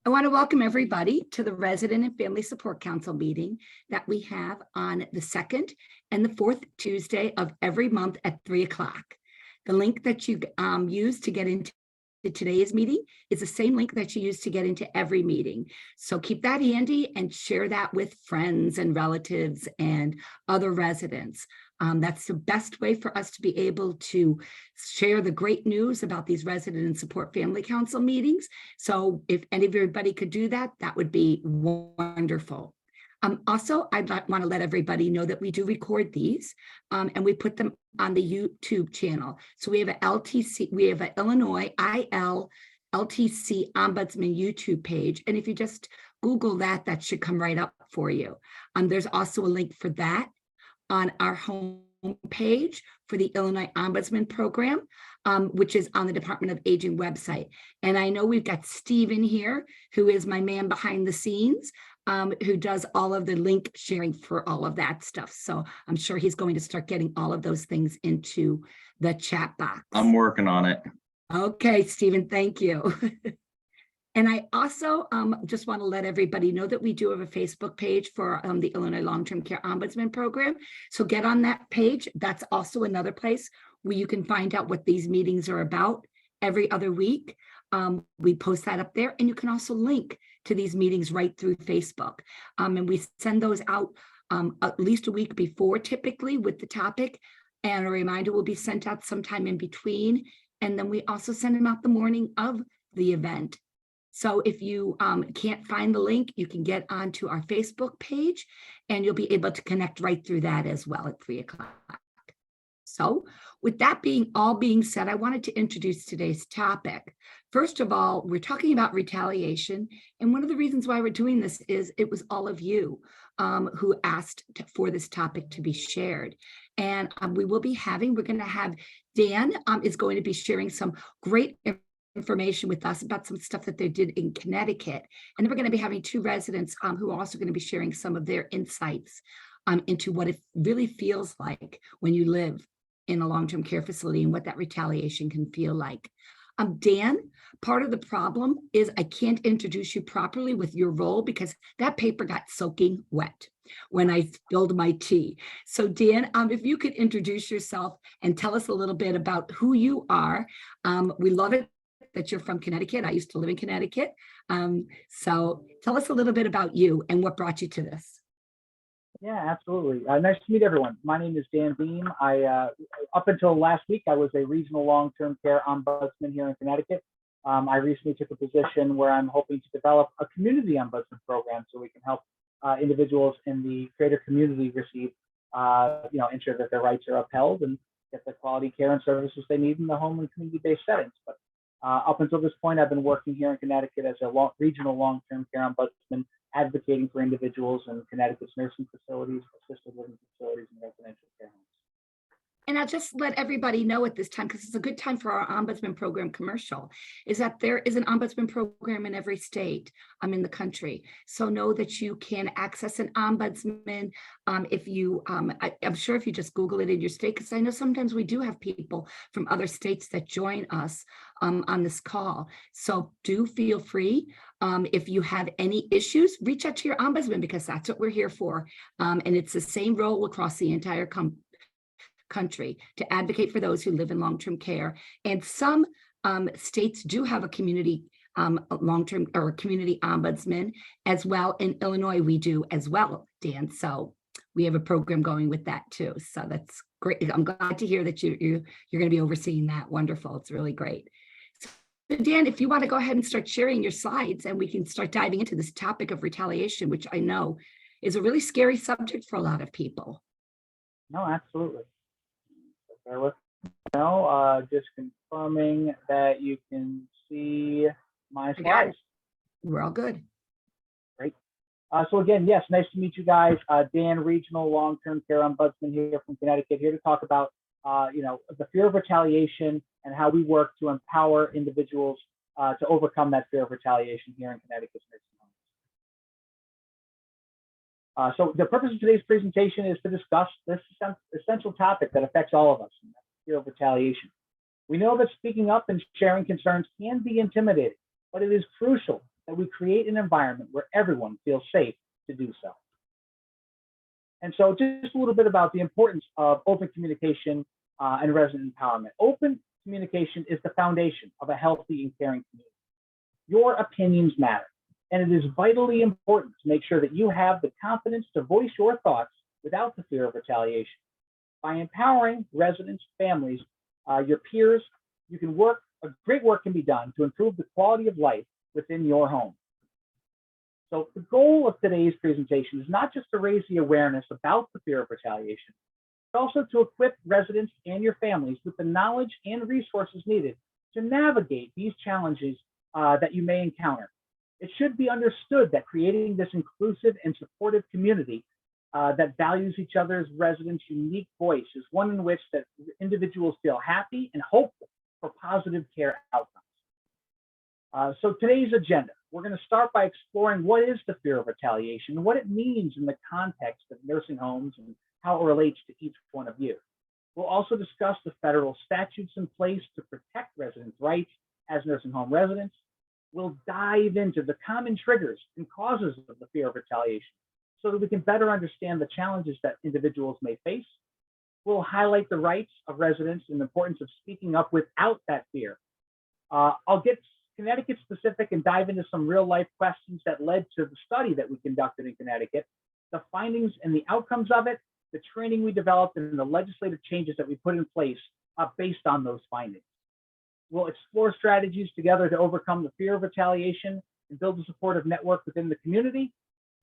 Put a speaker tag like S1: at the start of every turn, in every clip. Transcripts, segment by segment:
S1: I want to welcome everybody to the Resident and Family Support Council meeting that we have on the second and the fourth Tuesday of every month at 3 o'clock. The link that you use to get into today's meeting is the same link that you use to get into every meeting. So keep that handy and share that with friends and relatives and other residents. That's the best way for us to be able to share the great news about these resident and support family council meetings. So if everybody could do that, that would be wonderful. Also, I'd want to let everybody know that we do record these and we put them on the YouTube channel. So we have an LTC, we have an Illinois IL LTC Ombudsman YouTube page. And if you just Google that, that should come right up for you. There's also a link for that on our home page for the Illinois Ombudsman Program, which is on the Department of Aging website. And I know we've got Stephen here, who is my man behind the scenes, who does all of the link sharing for all of that stuff. So I'm sure he's going to start getting all of those things into the chat box.
S2: I'm working on it.
S1: Okay, Stephen, thank you. And I also just want to let everybody know that we do have a Facebook page for the Illinois Long-Term Care Ombudsman Program. So get on that page. That's also another place where you can find out what these meetings are about every other week. We post that up there, and you can also link to these meetings right through Facebook. And we send those out at least a week before, typically, with the topic. And a reminder will be sent out sometime in between. And then we also send them out the morning of the event. So if you can't find the link, you can get onto our Facebook page and you'll be able to connect right through that as well at 3 o'clock. So with that being said, I wanted to introduce today's topic. First of all, we're talking about retaliation. And one of the reasons why we're doing this is it was all of you who asked for this topic to be shared. And we're going to have Dan is going to be sharing some great information with us about some stuff that they did in Connecticut. And then we're going to be having two residents who are also going to be sharing some of their insights into what it really feels like when you live in a long-term care facility and what that retaliation can feel like. Dan, part of the problem is I can't introduce you properly with your role because that paper got soaking wet when I spilled my tea. So Dan, if you could introduce yourself and tell us a little bit about who you are. We love it that you're from Connecticut. I used to live in Connecticut. So tell us a little bit about you and what brought you to this.
S3: Yeah, absolutely. Nice to meet everyone. My name is Dan Beam. Up until last week, I was a regional long-term care ombudsman here in Connecticut. I recently took a position where I'm hoping to develop a community ombudsman program so we can help individuals in the greater community receive, ensure that their rights are upheld and get the quality care and services they need in the home and community-based settings. But up until this point, I've been working here in Connecticut as a regional long-term care ombudsman, advocating for individuals in Connecticut's nursing facilities, assisted living facilities, and residential care homes.
S1: And I'll just let everybody know at this time, because it's a good time for our ombudsman program commercial, is that there is an ombudsman program in every state in the country. So know that you can access an ombudsman if you, I'm sure if you just Google it in your state, because I know sometimes we do have people from other states that join us on this call. So do feel free. If you have any issues, reach out to your ombudsman because that's what we're here for. And it's the same role across the entire country to advocate for those who live in long-term care. And some states do have a community long-term or community ombudsman as well. In Illinois, we do as well, Dan. So we have a program going with that too. So that's great. I'm glad to hear that you're going to be overseeing that. Wonderful. It's really great. So Dan, if you want to go ahead and start sharing your slides and we can start diving into this topic of retaliation, which I know is a really scary subject for a lot of people.
S3: No, absolutely. Bear with me now, just confirming that you can see my slides.
S1: We're all good.
S3: Great. So again, yes, nice to meet you guys. Dan, Regional Long-Term Care Ombudsman here from Connecticut, here to talk about the fear of retaliation and how we work to empower individuals to overcome that fear of retaliation here in Connecticut's nursing homes. So the purpose of today's presentation is to discuss this essential topic that affects all of us, and that's fear of retaliation. We know that speaking up and sharing concerns can be intimidating, but it is crucial that we create an environment where everyone feels safe to do so. And so just a little bit about the importance of open communication and resident empowerment. Open communication is the foundation of a healthy and caring community. Your opinions matter, and it is vitally important to make sure that you have the confidence to voice your thoughts without the fear of retaliation. By empowering residents, families, your peers, great work can be done to improve the quality of life within your home. So the goal of today's presentation is not just to raise the awareness about the fear of retaliation, but also to equip residents and your families with the knowledge and resources needed to navigate these challenges that you may encounter. It should be understood that creating this inclusive and supportive community that values each other's residents' unique voice is one in which that individuals feel happy and hopeful for positive care outcomes. So today's agenda, we're going to start by exploring what is the fear of retaliation and what it means in the context of nursing homes and how it relates to each one of you. We'll also discuss the federal statutes in place to protect residents' rights as nursing home residents. We'll dive into the common triggers and causes of the fear of retaliation so that we can better understand the challenges that individuals may face. We'll highlight the rights of residents and the importance of speaking up without that fear. I'll get Connecticut specific and dive into some real life questions that led to the study that we conducted in Connecticut, the findings and the outcomes of it, the training we developed, and the legislative changes that we put in place based on those findings. We'll explore strategies together to overcome the fear of retaliation and build a supportive network within the community.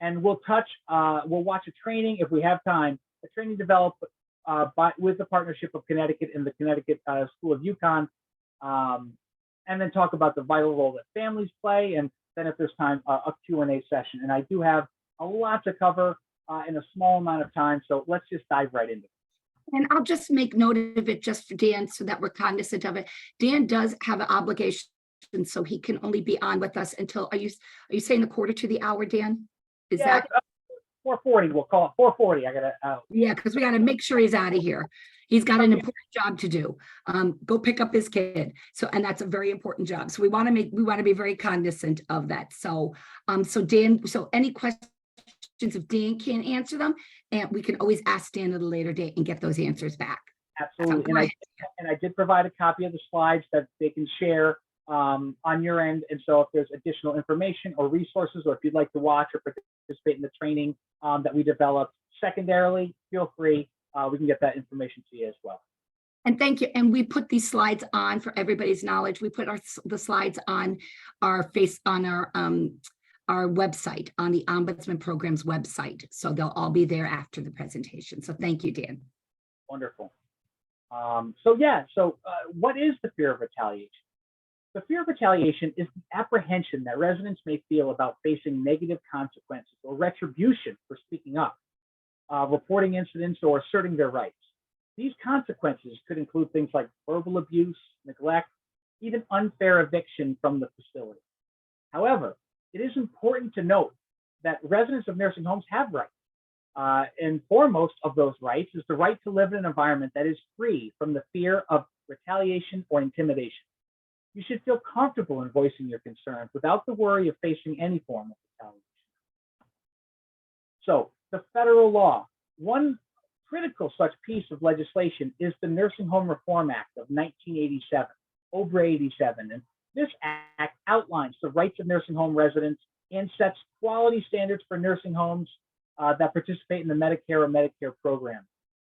S3: And we'll watch a training, if we have time, a training developed with the partnership of Connecticut and the Connecticut School of UConn, and then talk about the vital role that families play, and then if there's time, a Q&A session. And I do have a lot to cover in a small amount of time, so let's just dive right into it.
S1: And I'll just make note of it just for Dan so that we're cognizant of it. Dan does have an obligation, so he can only be on with us until, are you saying a quarter to the hour, Dan? Is that
S3: 4:40? We'll call it 4:40. I gotta
S1: yeah, because we got to make sure he's out of here. He's got an important job to do. Go pick up his kid. So, and that's a very important job. So we want to be very cognizant of that. So, so Dan, so any questions, if Dan can't answer them, and we can always ask Dan at a later date and get those answers back.
S3: Absolutely. And I did provide a copy of the slides that they can share on your end. And so if there's additional information or resources, or if you'd like to watch or participate in the training that we developed secondarily, feel free. We can get that information to you as well.
S1: And thank you. And we put these slides on for everybody's knowledge. We put the slides on our website, on the Ombudsman Program's website. So they'll all be there after the presentation. So thank you, Dan.
S3: Wonderful. What is the fear of retaliation? The fear of retaliation is the apprehension that residents may feel about facing negative consequences or retribution for speaking up, reporting incidents, or asserting their rights. These consequences could include things like verbal abuse, neglect, even unfair eviction from the facility. However, it is important to note that residents of nursing homes have rights. And foremost of those rights is the right to live in an environment that is free from the fear of retaliation or intimidation. You should feel comfortable in voicing your concerns without the worry of facing any form of retaliation. So, the federal law. One critical such piece of legislation is the Nursing Home Reform Act of 1987, OBRA 87. And this act outlines the rights of nursing home residents and sets quality standards for nursing homes that participate in the Medicare or Medicare program.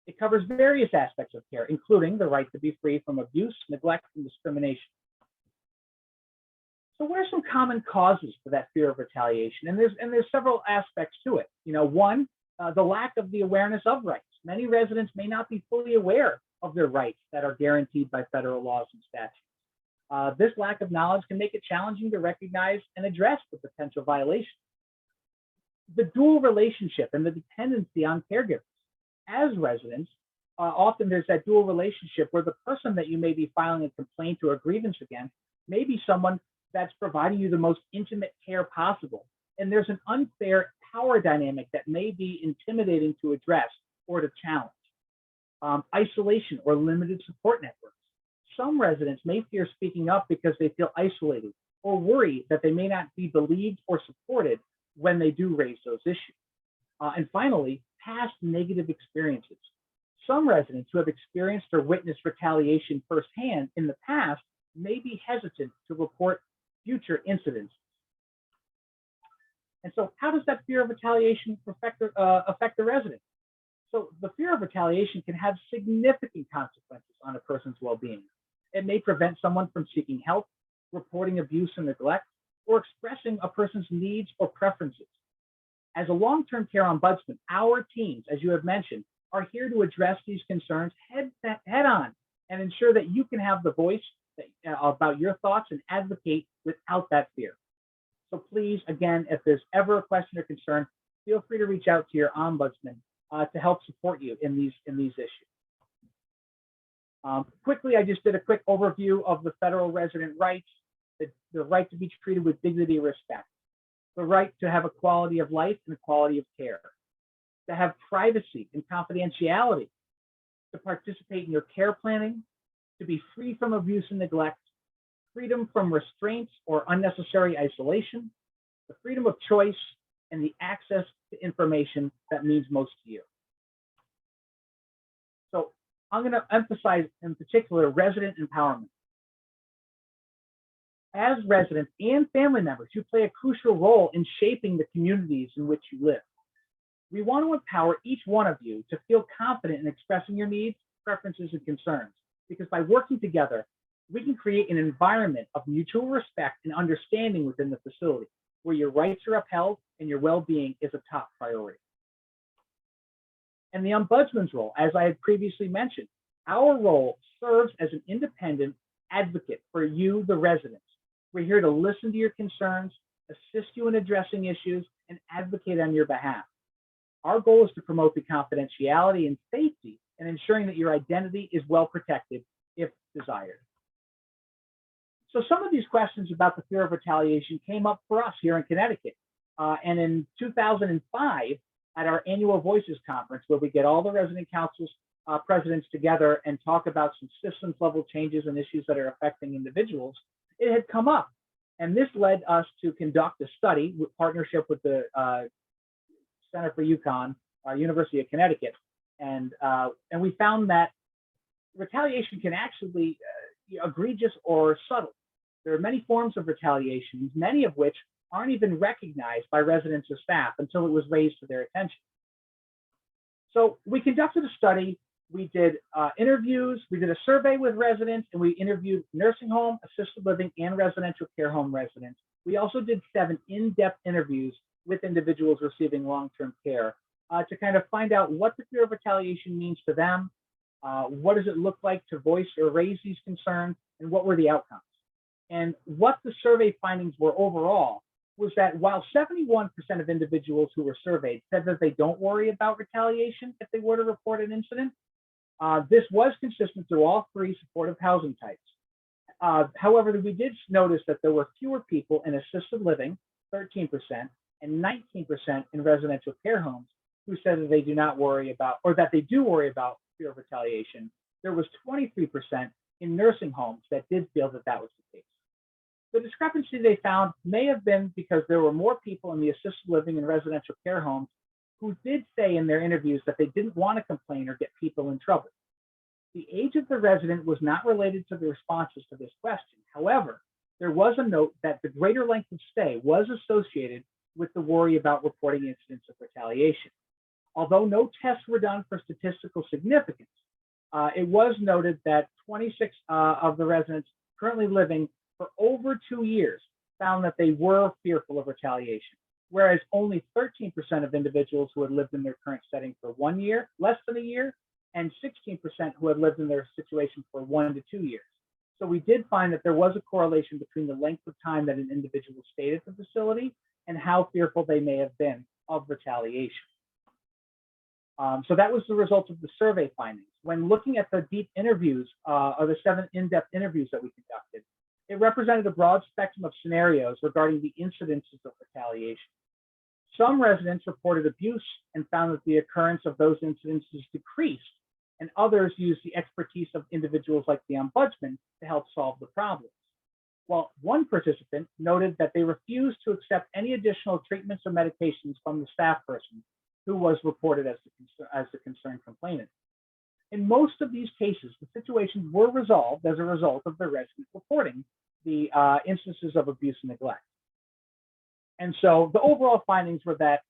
S3: It covers various aspects of care, including the right to be free from abuse, neglect, and discrimination. So what are some common causes for that fear of retaliation? And there's several aspects to it. One, the lack of the awareness of rights. Many residents may not be fully aware of their rights that are guaranteed by federal laws and statutes. This lack of knowledge can make it challenging to recognize and address the potential violations. The dual relationship and the dependency on caregivers. As residents, often there's that dual relationship where the person that you may be filing a complaint or a grievance against may be someone that's providing you the most intimate care possible. And there's an unfair power dynamic that may be intimidating to address or to challenge. Isolation or limited support networks. Some residents may fear speaking up because they feel isolated or worry that they may not be believed or supported when they do raise those issues. And finally, past negative experiences. Some residents who have experienced or witnessed retaliation firsthand in the past may be hesitant to report future incidents. And so how does that fear of retaliation affect the resident? So the fear of retaliation can have significant consequences on a person's well-being. It may prevent someone from seeking help, reporting abuse and neglect, or expressing a person's needs or preferences. As a long-term care ombudsman, our teams, as you have mentioned, are here to address these concerns head on and ensure that you can have the voice about your thoughts and advocate without that fear. So please, again, if there's ever a question or concern, feel free to reach out to your ombudsman to help support you in these issues. Quickly, I just did a quick overview of the federal resident rights, the right to be treated with dignity and respect, the right to have a quality of life and a quality of care, to have privacy and confidentiality, to participate in your care planning, to be free from abuse and neglect, freedom from restraints or unnecessary isolation, the freedom of choice, and the access to information that means most to you. So I'm going to emphasize in particular resident empowerment. As residents and family members, you play a crucial role in shaping the communities in which you live. We want to empower each one of you to feel confident in expressing your needs, preferences, and concerns, because by working together, we can create an environment of mutual respect and understanding within the facility, where your rights are upheld and your well-being is a top priority. And the ombudsman's role, as I had previously mentioned, our role serves as an independent advocate for you, the residents. We're here to listen to your concerns, assist you in addressing issues, and advocate on your behalf. Our goal is to promote the confidentiality and safety and ensuring that your identity is well protected if desired. So some of these questions about the fear of retaliation came up for us here in Connecticut. And in 2005, at our annual Voices Conference, where we get all the resident councils presidents together and talk about some systems level changes and issues that are affecting individuals, it had come up. And this led us to conduct a study with partnership with the Center for UConn, University of Connecticut. And we found that retaliation can actually be egregious or subtle. There are many forms of retaliation, many of which aren't even recognized by residents or staff until it was raised to their attention. So we conducted a study, we did interviews, we did a survey with residents, and we interviewed nursing home, assisted living, and residential care home residents. We also did 7 in-depth interviews with individuals receiving long-term care to kind of find out what the fear of retaliation means to them, what does it look like to voice or raise these concerns, and what were the outcomes. And what the survey findings were overall was that while 71% of individuals who were surveyed said that they don't worry about retaliation if they were to report an incident, this was consistent through all 3 supportive housing types. However, we did notice that there were fewer people in assisted living, 13%, and 19% in residential care homes who said that they do not worry about, or that they do worry about fear of retaliation. There was 23% in nursing homes that did feel that that was the case. The discrepancy they found may have been because there were more people in the assisted living and residential care homes who did say in their interviews that they didn't want to complain or get people in trouble. The age of the resident was not related to the responses to this question. However, there was a note that the greater length of stay was associated with the worry about reporting incidents of retaliation. Although no tests were done for statistical significance, it was noted that 26 of the residents currently living for over 2 years found that they were fearful of retaliation, whereas only 13% of individuals who had lived in their current setting for 1 year, less than a year, and 16% who had lived in their situation for 1 to 2 years. So we did find that there was a correlation between the length of time that an individual stayed at the facility and how fearful they may have been of retaliation. So that was the result of the survey findings. When looking at the deep interviews, or the 7 in-depth interviews that we conducted, it represented a broad spectrum of scenarios regarding the incidences of retaliation. Some residents reported abuse and found that the occurrence of those incidences decreased and others use the expertise of individuals like the ombudsman to help solve the problems. Well, one participant noted that they refused to accept any additional treatments or medications from the staff person who was reported as the concerned complainant. In most of these cases, the situations were resolved as a result of the resident reporting the instances of abuse and neglect. And so the overall findings were that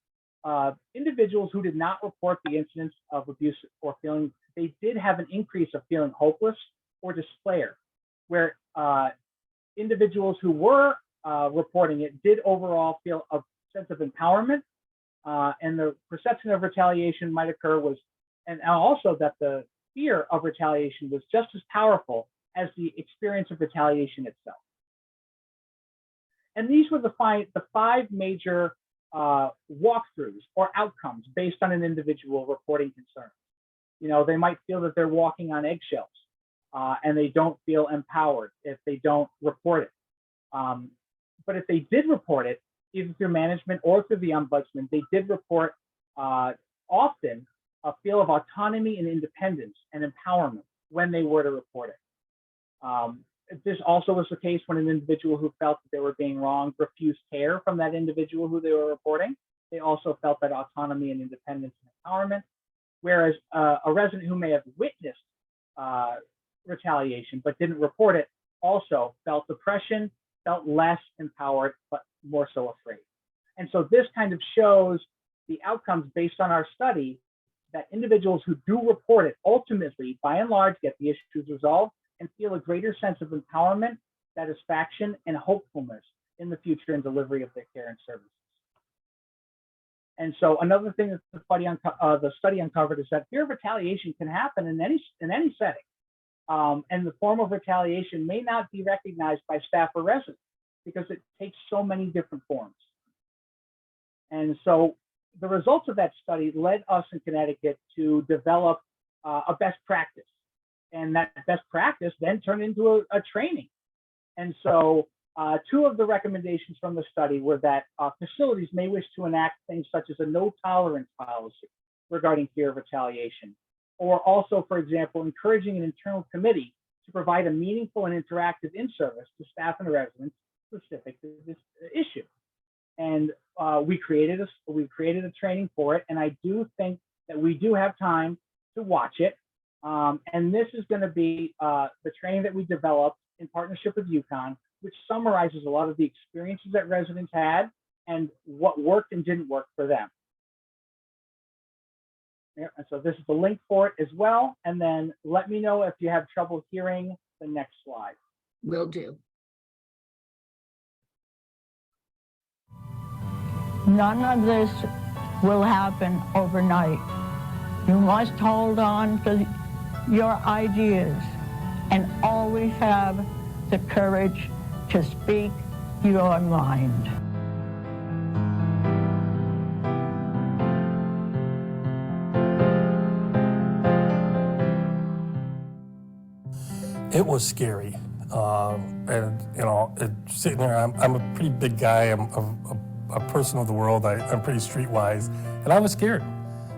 S3: individuals who did not report the incidents of abuse or feeling, they did have an increase of feeling hopeless or despair, where individuals who were reporting it did overall feel a sense of empowerment, and the perception of retaliation might occur was, and also that the fear of retaliation was just as powerful as the experience of retaliation itself. And these were the five major walkthroughs or outcomes based on an individual reporting concerns. You know, they might feel that they're walking on eggshells, and they don't feel empowered if they don't report it. But if they did report it, either through management or through the ombudsman, they did report often a feel of autonomy and independence and empowerment when they were to report it. This also was the case when an individual who felt that they were being wronged refused care from that individual who they were reporting. They also felt that autonomy and independence and empowerment. Whereas a resident who may have witnessed retaliation but didn't report it also felt depression, felt less empowered, but more so afraid. And so this kind of shows the outcomes based on our study that individuals who do report it ultimately, by and large, get the issues resolved and feel a greater sense of empowerment, satisfaction, and hopefulness in the future in delivery of their care and services. And so another thing that the study uncovered is that fear of retaliation can happen in any setting. And the form of retaliation may not be recognized by staff or residents because it takes so many different forms. And so the results of that study led us in Connecticut to develop a best practice. And that best practice then turned into a training. And so two of the recommendations from the study were that facilities may wish to enact things such as a no tolerance policy regarding fear of retaliation, or also, for example, encouraging an internal committee to provide a meaningful and interactive in-service to staff and residents specific to this issue. And we created a training for it, and I do think that we do have time to watch it. And this is going to be the training that we developed in partnership with UConn, which summarizes a lot of the experiences that residents had and what worked and didn't work for them. Yeah, and so this is the link for it as well. And then let me know if you have trouble hearing the next slide.
S1: Will do.
S2: None of this will happen overnight. You must hold on to your ideas and always have the courage to speak your mind.
S4: It was scary, and you know, sitting there, I'm a pretty big guy. I'm a person of the world. I'm pretty streetwise, and I was scared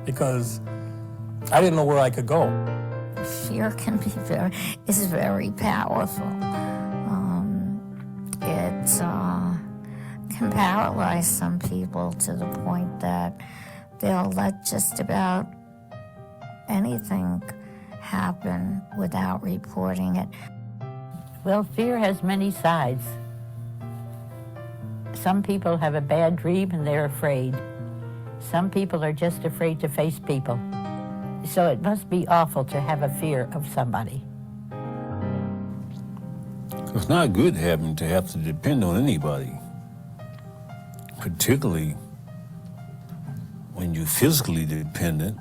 S4: because I didn't know where I could go.
S5: Fear can be very powerful. It can paralyze some people to the point that they'll let just about anything happen without reporting it.
S2: Well, fear has many sides. Some people have a bad dream and they're afraid. Some people are just afraid to face people. So it must be awful to have a fear of somebody.
S6: It's not good having to have to depend on anybody, particularly when you're physically dependent.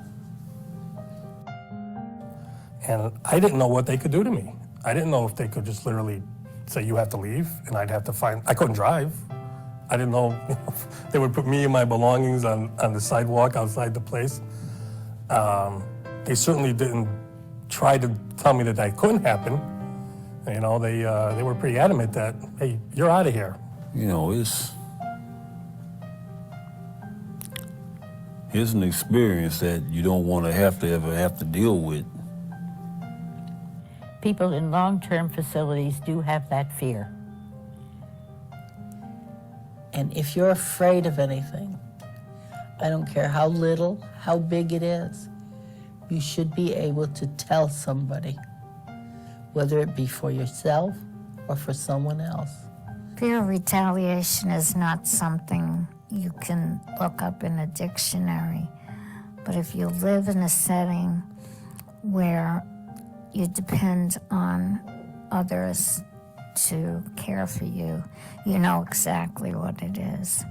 S4: And I didn't know what they could do to me. I didn't know if they could just literally say, you have to leave, and I'd have to I couldn't drive. I didn't know, if they would put me and my belongings on the sidewalk outside the place. They certainly didn't try to tell me that that couldn't happen. You know, they were pretty adamant that, hey, you're out of here.
S6: You know, it's an experience that you don't want to ever have to deal with
S2: people in long-term facilities do have that fear.
S7: And if you're afraid of anything, I don't care how little, how big it is, you should be able to tell somebody, whether it be for yourself or for someone else.
S5: Fear of retaliation is not something you can look up in a dictionary. But if you live in a setting where you depend on others to care for you, you know exactly what it is.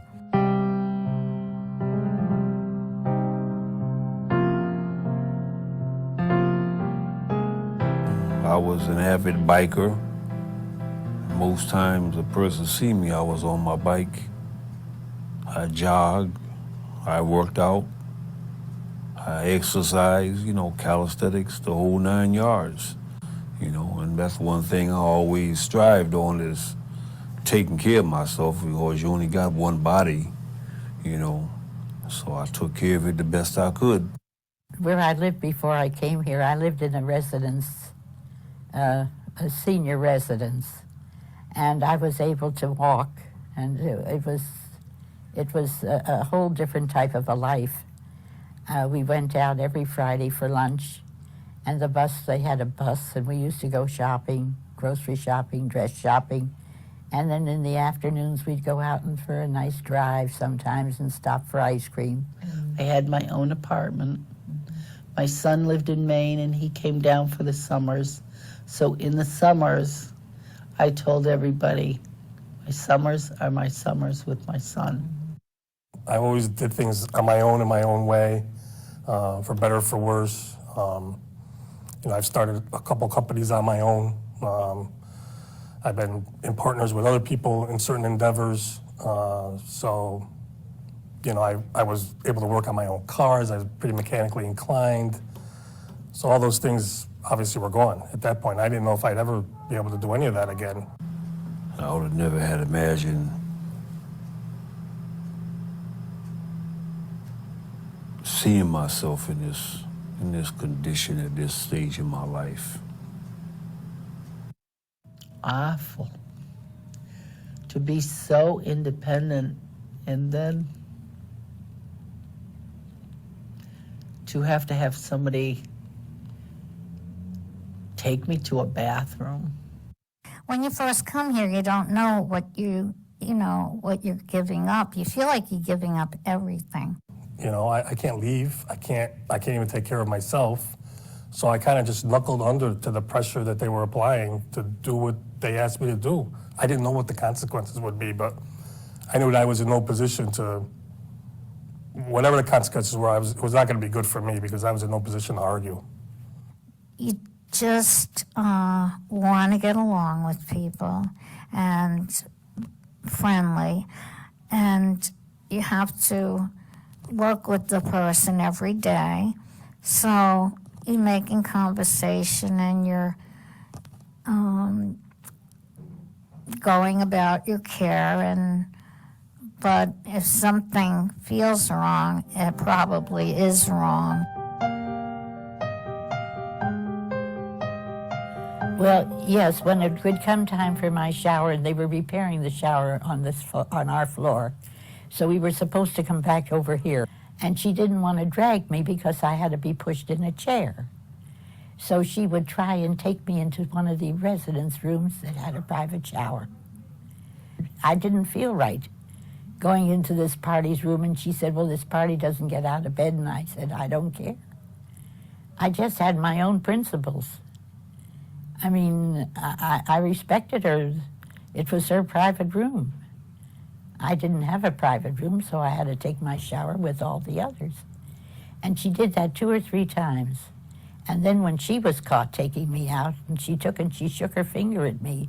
S6: I was an avid biker. Most times a person see me, I was on my bike. I jogged, I worked out, I exercised, calisthenics, the whole 9 yards. And that's one thing I always strived on is taking care of myself because you only got one body, So I took care of it the best I could.
S2: Where I lived before I came here, I lived in a residence, a senior residence, and I was able to walk, and it was a whole different type of a life. We went out every Friday for lunch, and they had a bus, and we used to go shopping, grocery shopping, dress shopping, and then in the afternoons we'd go out for a nice drive sometimes and stop for ice cream.
S7: I had my own apartment. My son lived in Maine, and he came down for the summers. So in the summers, I told everybody, my summers are my summers with my son.
S4: I always did things on my own, in my own way, for better or for worse. I've started a couple companies on my own. I've been in partners with other people in certain endeavors. So I was able to work on my own cars. I was pretty mechanically inclined. So all those things obviously were gone at that point. I didn't know if I'd ever be able to do any of that again.
S6: I would have never had imagined seeing myself in this condition at this stage in my life.
S7: Awful. To be so independent and then to have somebody take me to a bathroom.
S5: When you first come here, you don't know what what you're giving up. You feel like you're giving up everything.
S4: I can't leave. I can't even take care of myself. So I kind of just knuckled under to the pressure that they were applying to do what they asked me to do. I didn't know what the consequences would be, but I knew that I was in no position to, whatever the consequences were, it was not going to be good for me because I was in no position to argue.
S5: You just want to get along with people and friendly, and you have to work with the person every day. So you're making conversation and you're going about your care, but if something feels wrong, it probably is wrong.
S2: Well, yes, when it would come time for my shower, and they were repairing the shower on our floor, so we were supposed to come back over here. And she didn't want to drag me because I had to be pushed in a chair. So she would try and take me into one of the residence rooms that had a private shower. I didn't feel right going into this party's room, and she said, well, this party doesn't get out of bed, and I said, I don't care. I just had my own principles. I mean, I respected her. It was her private room. I didn't have a private room, so I had to take my shower with all the others. And she did that 2 or 3 times. And then when she was caught taking me out, and she shook her finger at me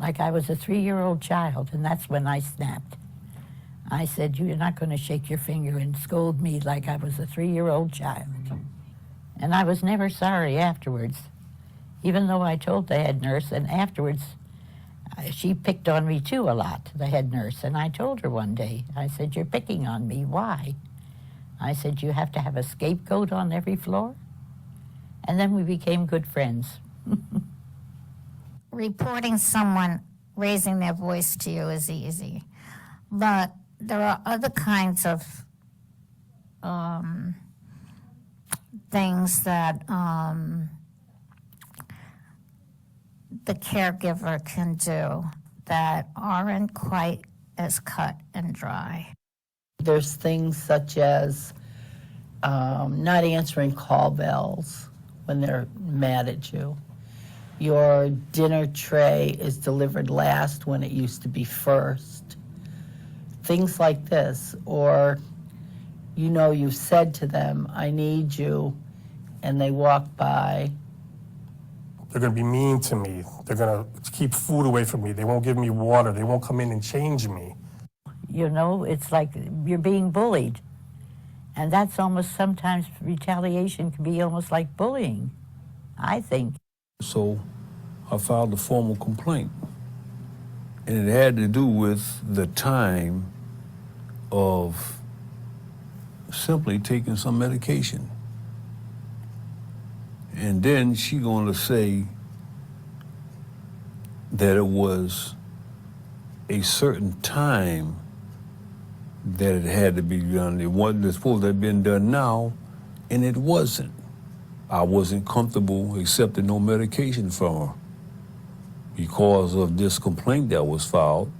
S2: like I was a 3-year-old child, and that's when I snapped. I said, you're not going to shake your finger and scold me like I was a 3-year-old child. And I was never sorry afterwards, even though I told the head nurse, and afterwards she picked on me too a lot, the head nurse. And I told her one day, I said, you're picking on me, why? I said, you have to have a scapegoat on every floor? And then we became good friends.
S5: reporting someone raising their voice to you is easy, but there are other kinds of things that the caregiver can do that aren't quite as cut and dry.
S7: There's things such as not answering call bells when they're mad at you. Your dinner tray is delivered last when it used to be first. Things like this. Or, you know, you've said to them, I need you, and they walk by.
S4: They're going to be mean to me. They're going to keep food away from me. They won't give me water. They won't come in and change me.
S2: You know, it's like you're being bullied. And that's almost, sometimes retaliation can be almost like bullying, I think.
S6: So I filed a formal complaint. And it had to do with the time of simply taking some medication. And then she gonna say that it was a certain time that it had to be done. It wasn't supposed to have been done now, and it wasn't. I wasn't comfortable accepting no medication from her because of this complaint that was filed.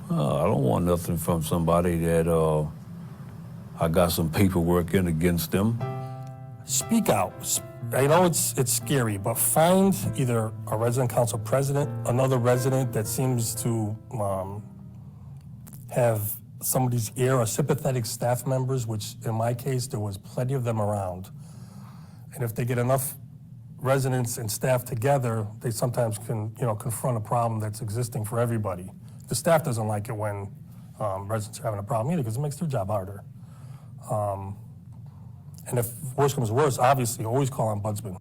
S6: I don't want nothing from somebody that I got some paperwork in against them.
S4: Speak out. I know it's scary, but find either a resident council president, another resident that seems to have somebody's ear, or sympathetic staff members, which in my case, there was plenty of them around. And if they get enough residents and staff together, they sometimes can, confront a problem that's existing for everybody. The staff doesn't like it when residents are having a problem either, because it makes their job harder. And if worse comes to worse, obviously, always call ombudsman.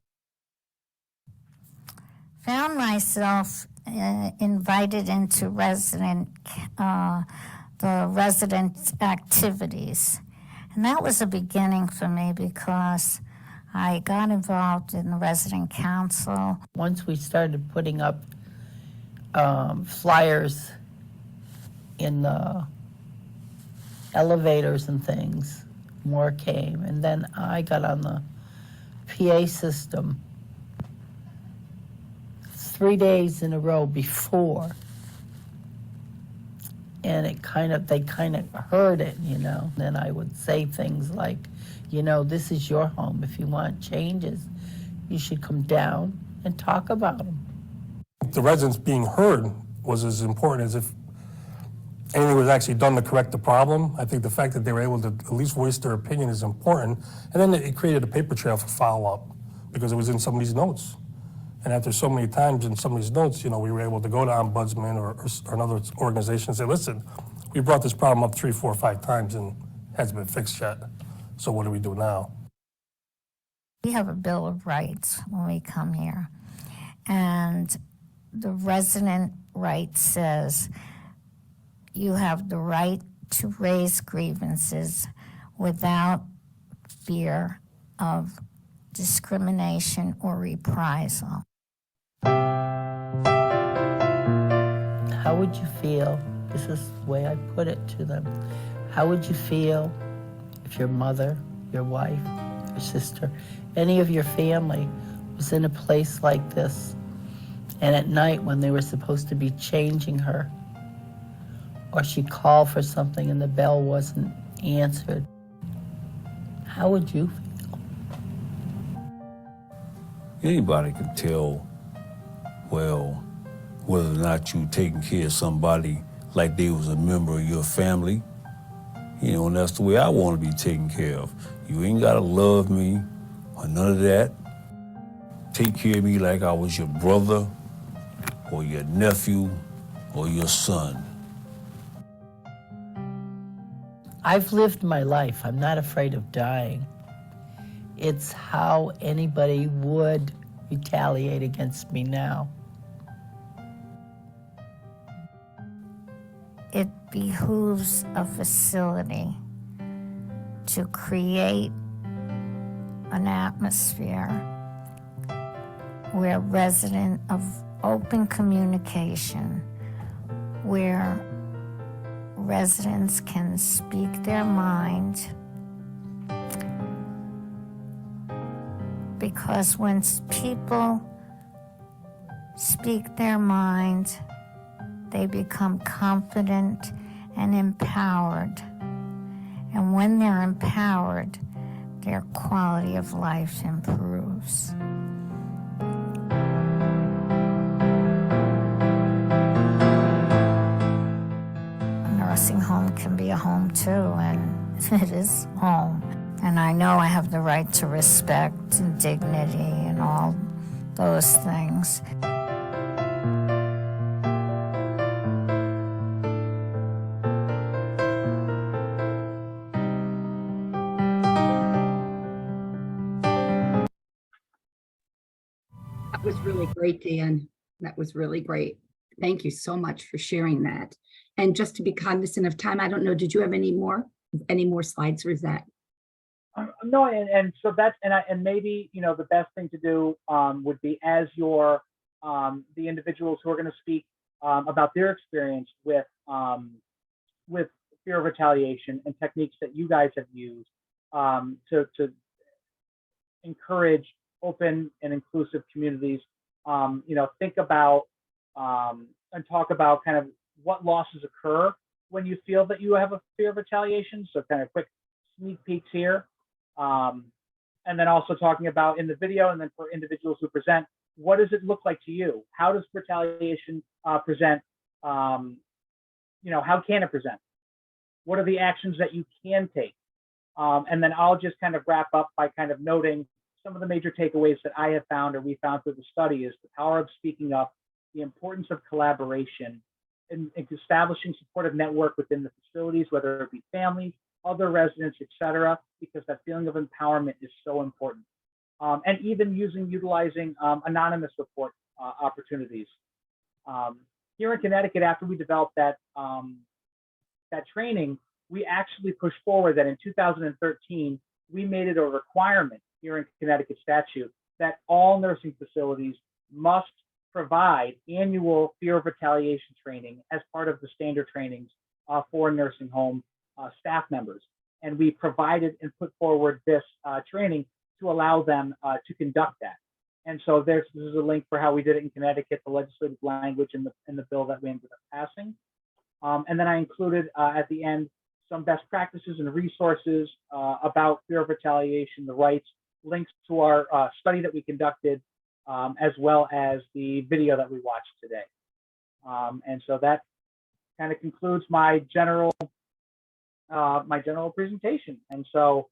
S5: Found myself invited into the resident activities. And that was a beginning for me because I got involved in the resident council.
S7: Once we started putting up flyers in the elevators and things, more came. And then I got on the PA system 3 days in a row before. And they kind of heard it, Then I would say things like, this is your home. If you want changes, you should come down and talk about them.
S4: The residents being heard was as important as if anything was actually done to correct the problem. I think the fact that they were able to at least voice their opinion is important. And then it created a paper trail for follow-up because it was in somebody's notes. And after so many times in somebody's notes, we were able to go to ombudsman or another organization and say, listen, we brought this problem up 3, 4, 5 times and it hasn't been fixed yet. So what do we do now?
S5: We have a Bill of Rights when we come here. And the resident right says you have the right to raise grievances without fear of discrimination or reprisal.
S7: How would you feel, this is the way I put it to them, how would you feel if your mother, your wife, your sister, any of your family was in a place like this, and at night when they were supposed to be changing her, or she called for something and the bell wasn't answered, how would you feel?
S6: Anybody can tell, whether or not you taking care of somebody like they was a member of your family. And that's the way I want to be taken care of. You ain't got to love me or none of that. Take care of me like I was your brother or your nephew or your son.
S7: I've lived my life. I'm not afraid of dying. It's how anybody would retaliate against me now.
S5: It behooves a facility to create an atmosphere we're resident of open communication, where residents can speak their mind, because when people speak their mind, they become confident and empowered. And when they're empowered, their quality of life improves. A nursing home can be a home too, and it is home. And I know I have the right to respect and dignity and all those things.
S1: That was really great, Dan. That was really great. Thank you so much for sharing that. And just to be cognizant of time, I don't know, did you have any more slides, or is that?
S3: No, and so that's, and maybe, you know, the best thing to do would be, as your the individuals who are going to speak about their experience with fear of retaliation and techniques that you guys have used to encourage open and inclusive communities. You know, think about and talk about kind of what losses occur when you feel that you have a fear of retaliation. So kind of quick sneak peeks here. And then also talking about in the video, and then for individuals who present, what does it look like to you? How does retaliation present? You know, how can it present? What are the actions that you can take? And then I'll just kind of wrap up by kind of noting some of the major takeaways that I have found, or we found through the study, is the power of speaking up, the importance of collaboration, and establishing supportive network within the facilities, whether it be families, other residents, etc., because that feeling of empowerment is so important. And even utilizing anonymous report opportunities. Here in Connecticut, after we developed that training, we actually pushed forward that in 2013, we made it a requirement here in Connecticut statute that all nursing facilities must provide annual fear of retaliation training as part of the standard trainings for nursing home staff members. And we provided and put forward this training to allow them to conduct that. And so this is a link for how we did it in Connecticut, the legislative language in the bill that we ended up passing. And then I included at the end some best practices and resources about fear of retaliation, the rights, links to our study that we conducted, as well as the video that we watched today. And so that kind of concludes my general presentation. And so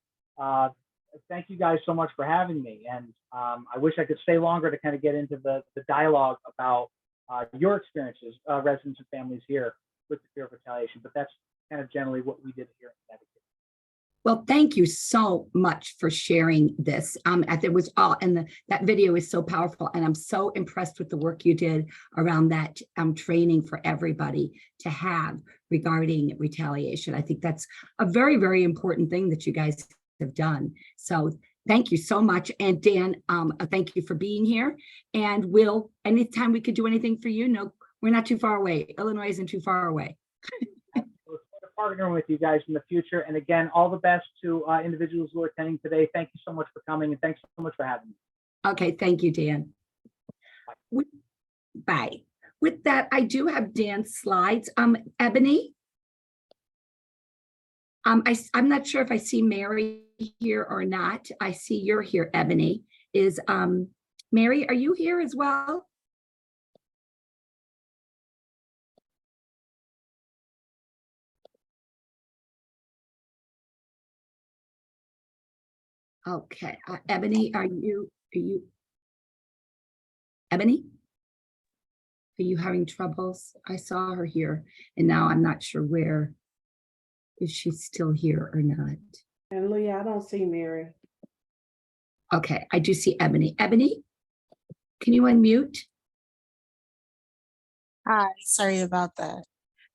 S3: thank you guys so much for having me. And I wish I could stay longer to kind of get into the dialogue about your experiences, residents and families here with the fear of retaliation, but that's kind of generally what we did here in Connecticut.
S1: Well, thank you so much for sharing this. It was all, and that video is so powerful, and I'm so impressed with the work you did around that training for everybody to have regarding retaliation. I think that's a very, very important thing that you guys have done. So thank you so much. And Dan, thank you for being here. And Will, anytime we could do anything for you, no, we're not too far away. Illinois isn't too far away.
S3: Partnering with you guys in the future. And again, all the best to individuals who are attending today. Thank you so much for coming, and thanks so much for having me.
S1: Okay, thank you, Dan. Bye. With that, I do have Dan's slides. Ebony, I'm not sure if I see Mary here or not. I see you're here, Ebony. Is Mary, are you here as well? Okay, Ebony, are you, Ebony? Are you having troubles? I saw her here, and now I'm not sure where, if she's still here or not.
S8: And Leah, I don't see Mary.
S1: Okay, I do see Ebony. Ebony, can you unmute?
S9: Hi, sorry about that.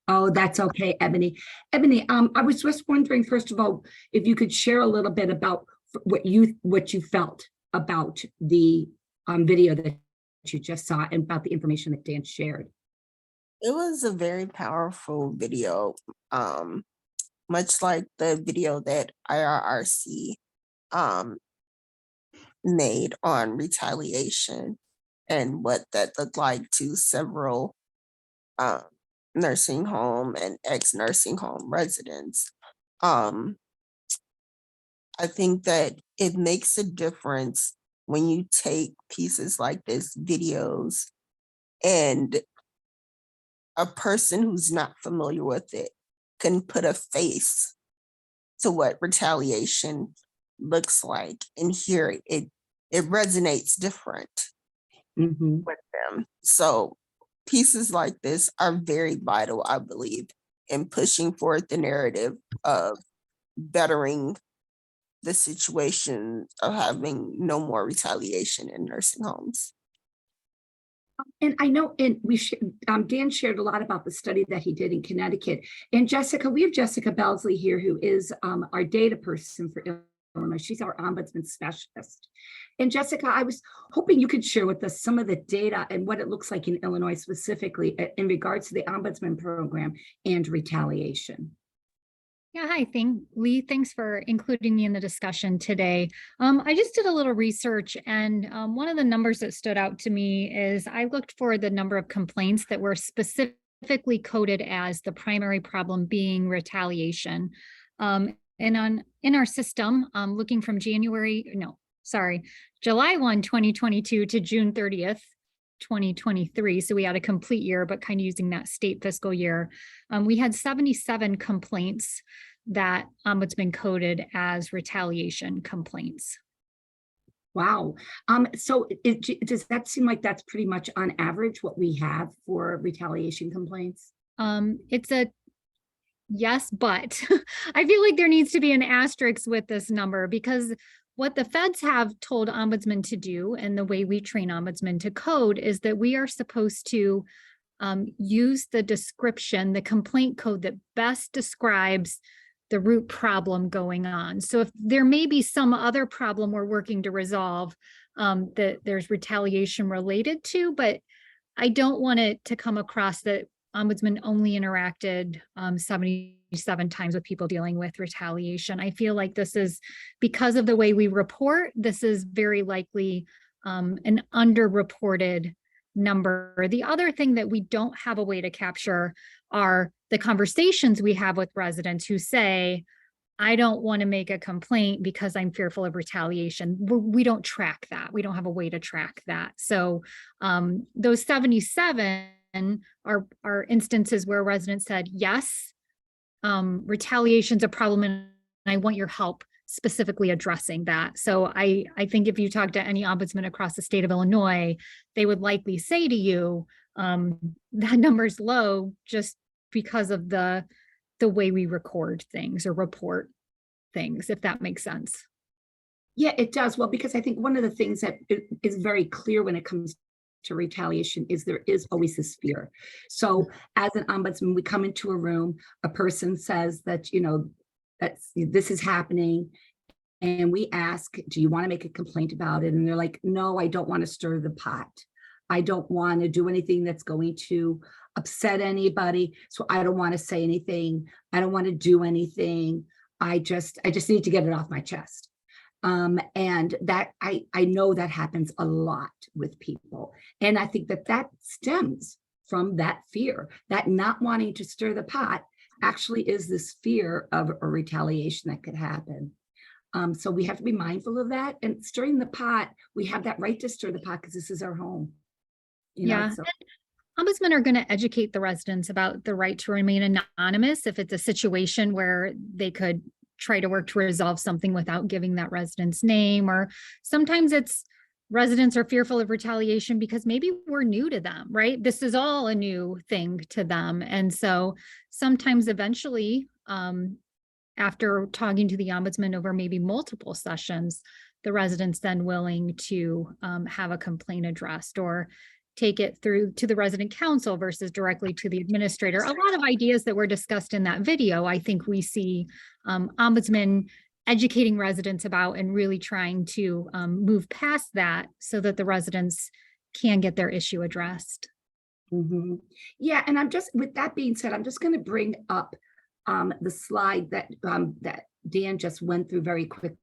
S1: Oh, that's okay, Ebony. Ebony, I was just wondering, first of all, if you could share a little bit about what you felt about the video that you just saw and about the information that Dan shared.
S9: It was a very powerful video, much like the video that IRRC um, made on retaliation and what that looked like to several um, nursing home and ex-nursing home residents. Um, I think that it makes a difference when you take pieces like this, videos, and a person who's not familiar with it can put a face to what retaliation looks like and hear it. It resonates different
S1: Mhm.
S9: with them. So pieces like this are very vital, I believe, in pushing forward the narrative of bettering the situation of having no more retaliation in nursing homes.
S1: And I know, and Dan shared a lot about the study that he did in Connecticut. And Jessica, we have Jessica Belsley here, who is our data person for Illinois. She's our ombudsman specialist. And Jessica, I was hoping you could share with us some of the data and what it looks like in Illinois specifically in regards to the ombudsman program and retaliation.
S10: Yeah, hi, Lee. Thanks for including me in the discussion today. I just did a little research, and one of the numbers that stood out to me is I looked for the number of complaints that were specifically coded as the primary problem being retaliation. And in our system, looking from July 1, 2022 to June 30th, 2023. So we had a complete year, but kind of using that state fiscal year. We had 77 complaints that ombudsman coded as retaliation complaints.
S1: Wow. So does that seem like that's pretty much on average what we have for retaliation complaints?
S10: It's a yes, but I feel like there needs to be an asterisk with this number, because what the feds have told ombudsmen to do, and the way we train ombudsmen to code, is that we are supposed to use the description, the complaint code that best describes the root problem going on. So if there may be some other problem we're working to resolve that there's retaliation related to, but I don't want it to come across that ombudsman only interacted 77 times with people dealing with retaliation. I feel like this is, because of the way we report, this is very likely an underreported number. The other thing that we don't have a way to capture are the conversations we have with residents who say, I don't want to make a complaint because I'm fearful of retaliation. We don't track that. We don't have a way to track that. So those 77 are instances where residents said, yes, retaliation is a problem and I want your help specifically addressing that. So I think if you talk to any ombudsman across the state of Illinois, they would likely say to you, that number's low just because of the way we record things or report things, if that makes sense.
S1: Yeah, it does. Well, because I think one of the things that is very clear when it comes to retaliation is there is always this fear. So as an ombudsman, we come into a room, a person says that, that this is happening, and we ask, do you want to make a complaint about it? And they're like, no, I don't want to stir the pot. I don't want to do anything that's going to upset anybody. So I don't want to say anything. I don't want to do anything. I just need to get it off my chest. And that I know that happens a lot with people. And I think that stems from that fear, that not wanting to stir the pot actually is this fear of a retaliation that could happen. So we have to be mindful of that. And stirring the pot, we have that right to stir the pot because this is our home. So.
S10: Ombudsmen are going to educate the residents about the right to remain anonymous if it's a situation where they could try to work to resolve something without giving that resident's name. Or sometimes it's residents are fearful of retaliation because maybe we're new to them, right? This is all a new thing to them. And so sometimes eventually, after talking to the ombudsman over maybe multiple sessions, the resident's then willing to have a complaint addressed or take it through to the resident council versus directly to the administrator. A lot of ideas that were discussed in that video, I think we see ombudsmen educating residents about and really trying to move past that so that the residents can get their issue addressed.
S1: Mhm. Yeah, and I'm just, with that being said, I'm just gonna bring up the slide that that Dan just went through very quickly,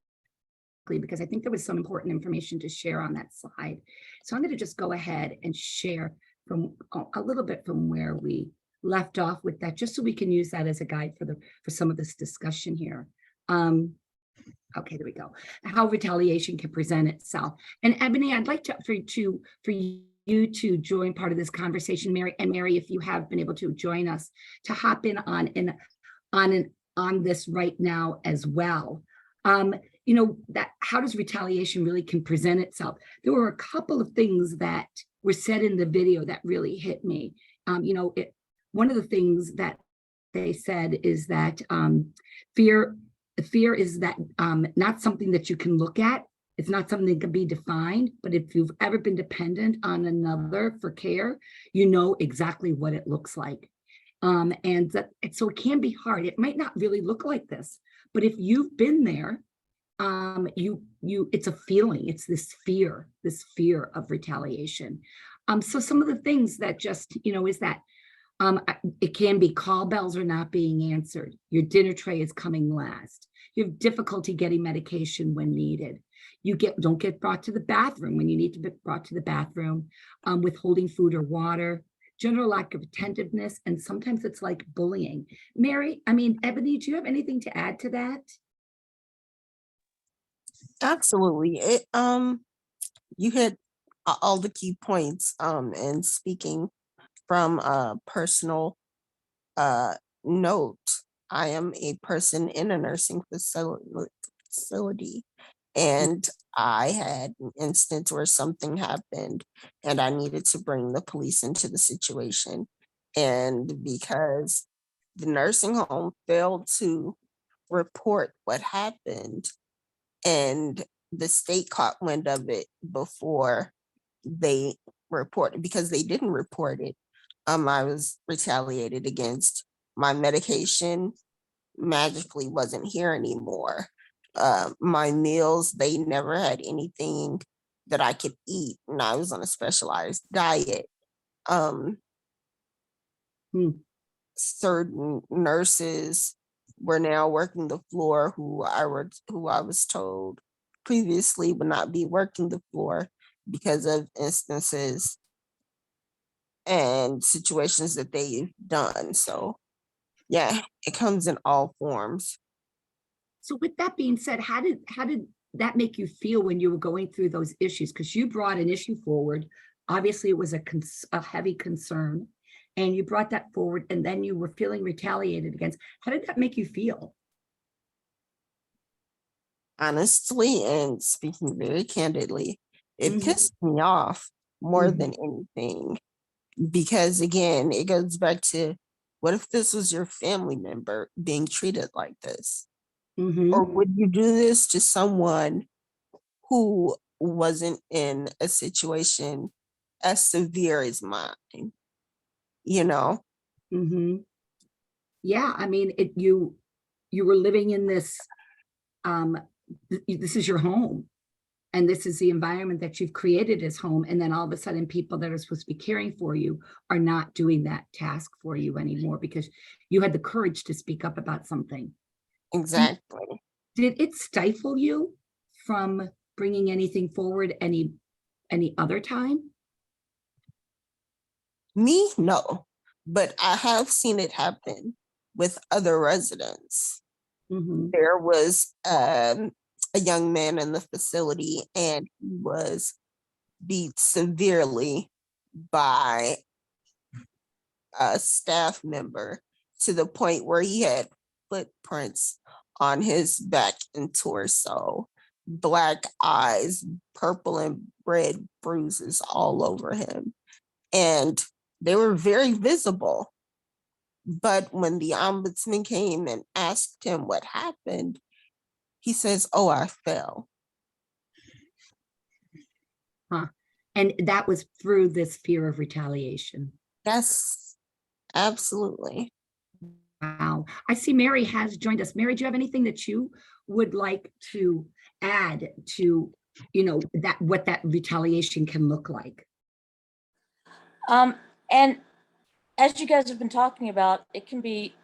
S1: because I think there was some important information to share on that slide. So I'm gonna just go ahead and share from a little bit from where we left off with that, just so we can use that as a guide for some of this discussion here. Okay, there we go. How retaliation can present itself. And Ebony, I'd like for you to join part of this conversation, Mary. And Mary, if you have been able to join us, to hop in on this right now as well. You know, that how does retaliation really can present itself? There were a couple of things that were said in the video that really hit me. You know, one of the things that they said is that fear is that not something that you can look at. It's not something that can be defined, but if you've ever been dependent on another for care, you know exactly what it looks like. And so it can be hard. It might not really look like this, but if you've been there, it's a feeling. It's this fear of retaliation. So some of the things that just, you know, is that it can be call bells are not being answered. Your dinner tray is coming last. You have difficulty getting medication when needed. You don't get brought to the bathroom when you need to be brought to the bathroom, withholding food or water, general lack of attentiveness, and sometimes it's like bullying. Mary, I mean, Ebony, do you have anything to add to that?
S9: Absolutely. You hit all the key points, and speaking from a personal note, I am a person in a nursing facility, and I had an instance where something happened and I needed to bring the police into the situation. And because the nursing home failed to report what happened, and the state caught wind of it before they reported, because they didn't report it, I was retaliated against. My medication magically wasn't here anymore. My meals, they never had anything that I could eat, and I was on a specialized diet.
S1: Hmm.
S9: Certain nurses were now working the floor who I was told previously would not be working the floor because of instances and situations that they've done. So yeah, it comes in all forms.
S1: So with that being said, how did that make you feel when you were going through those issues? Because you brought an issue forward. Obviously, it was a heavy concern, and you brought that forward, and then you were feeling retaliated against. How did that make you feel?
S9: Honestly, and speaking very candidly, it
S1: Mhm.
S9: pissed me off more
S1: Mhm.
S9: than anything. Because again, it goes back to, what if this was your family member being treated like this?
S1: Mhm.
S9: Or would you do this to someone who wasn't in a situation as severe as mine? You know?
S1: Mhm. Yeah, I mean, you were living in this. Um, this is your home, and this is the environment that you've created as home, and then all of a sudden people that are supposed to be caring for you are not doing that task for you anymore because you had the courage to speak up about something.
S9: Exactly.
S1: Did it stifle you from bringing anything forward any other time?
S9: Me, no. But I have seen it happen with other residents.
S1: Mhm.
S9: There was a young man in the facility, and he was beat severely by a staff member to the point where he had footprints on his back and torso, black eyes, purple and red bruises all over him. And they were very visible. But when the ombudsman came and asked him what happened, he says, "Oh, I fell."
S1: Huh. And that was through this fear of retaliation.
S9: Yes, absolutely.
S1: Wow. I see Mary has joined us. Mary, do you have anything that you would like to add to, you know, that what that retaliation can look like?
S11: And as you guys have been talking about, it can be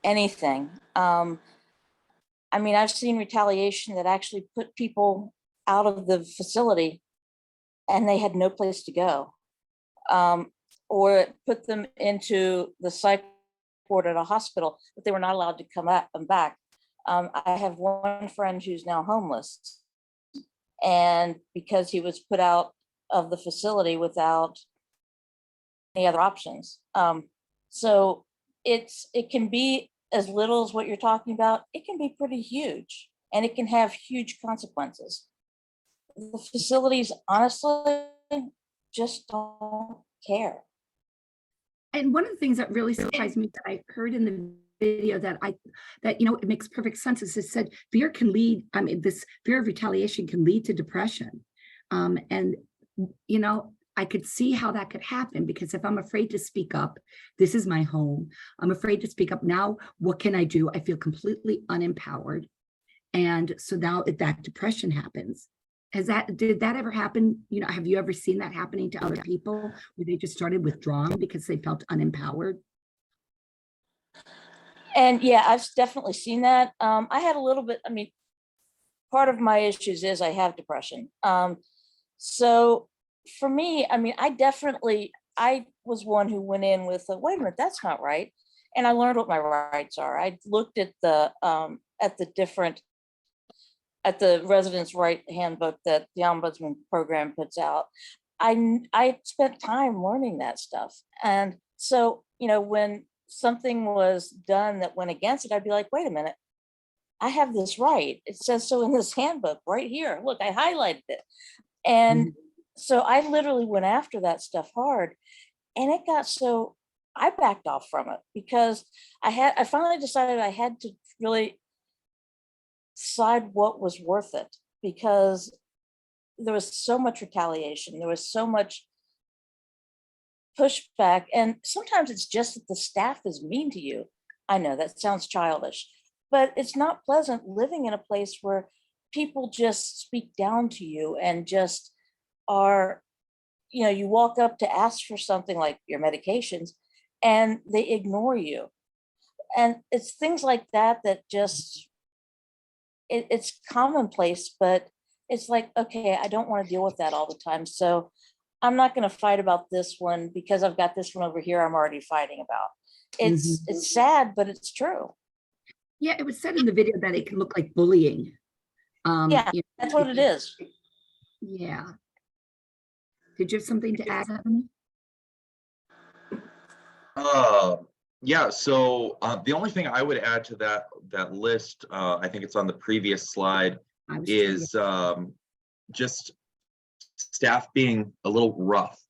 S11: anything. I mean, I've seen retaliation that actually put people out of the facility and they had no place to go. Or put them into the psych ward at a hospital, but they were not allowed to come back. I have one friend who's now homeless, and because he was put out of the facility without any other options. So it can be as little as what you're talking about. It can be pretty huge, and it can have huge consequences. The facilities honestly just don't care.
S1: And one of the things that really surprised me that I heard in the video that it makes perfect sense is it said fear can lead, this fear of retaliation can lead to depression. And I could see how that could happen, because if I'm afraid to speak up, this is my home. I'm afraid to speak up now. What can I do? I feel completely unempowered. And so now if that depression happens, did that ever happen? Have you ever seen that happening to other people where they just started withdrawing because they felt unempowered?
S11: And yeah, I've definitely seen that. I had a little bit, part of my issues is I have depression. So for me, I was one who went in with, wait a minute, that's not right. And I learned what my rights are. I looked at the residence right handbook that the Ombudsman program puts out. I spent time learning that stuff. And so, when something was done that went against it, I'd be like, wait a minute, I have this right. It says so in this handbook right here. Look, I highlighted it. And so I literally went after that stuff hard, and it got so I backed off from it because I finally decided I had to really decide what was worth it, because there was so much retaliation, there was so much pushback, and sometimes it's just that the staff is mean to you. I know that sounds childish, but it's not pleasant living in a place where people just speak down to you and just are, you walk up to ask for something like your medications and they ignore you. And it's things like that that just it's commonplace, but it's like, okay, I don't want to deal with that all the time. So I'm not going to fight about this one because I've got this one over here I'm already fighting about. It's sad, but it's true.
S1: Yeah, it was said in the video that it can look like bullying.
S11: Yeah, that's what it is.
S1: Yeah. Did you have something to add, Ebony?
S12: Yeah, so the only thing I would add to that list, I think it's on the previous slide, is just staff being a little rough.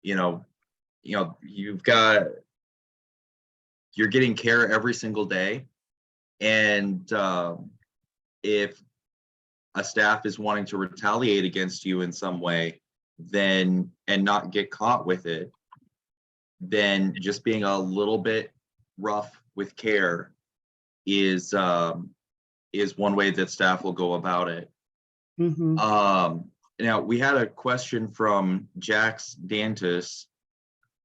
S12: You're getting care every single day, and if a staff is wanting to retaliate against you in some way, and not get caught with it, then just being a little bit rough with care is one way that staff will go about it. Now we had a question from Jax Dantus.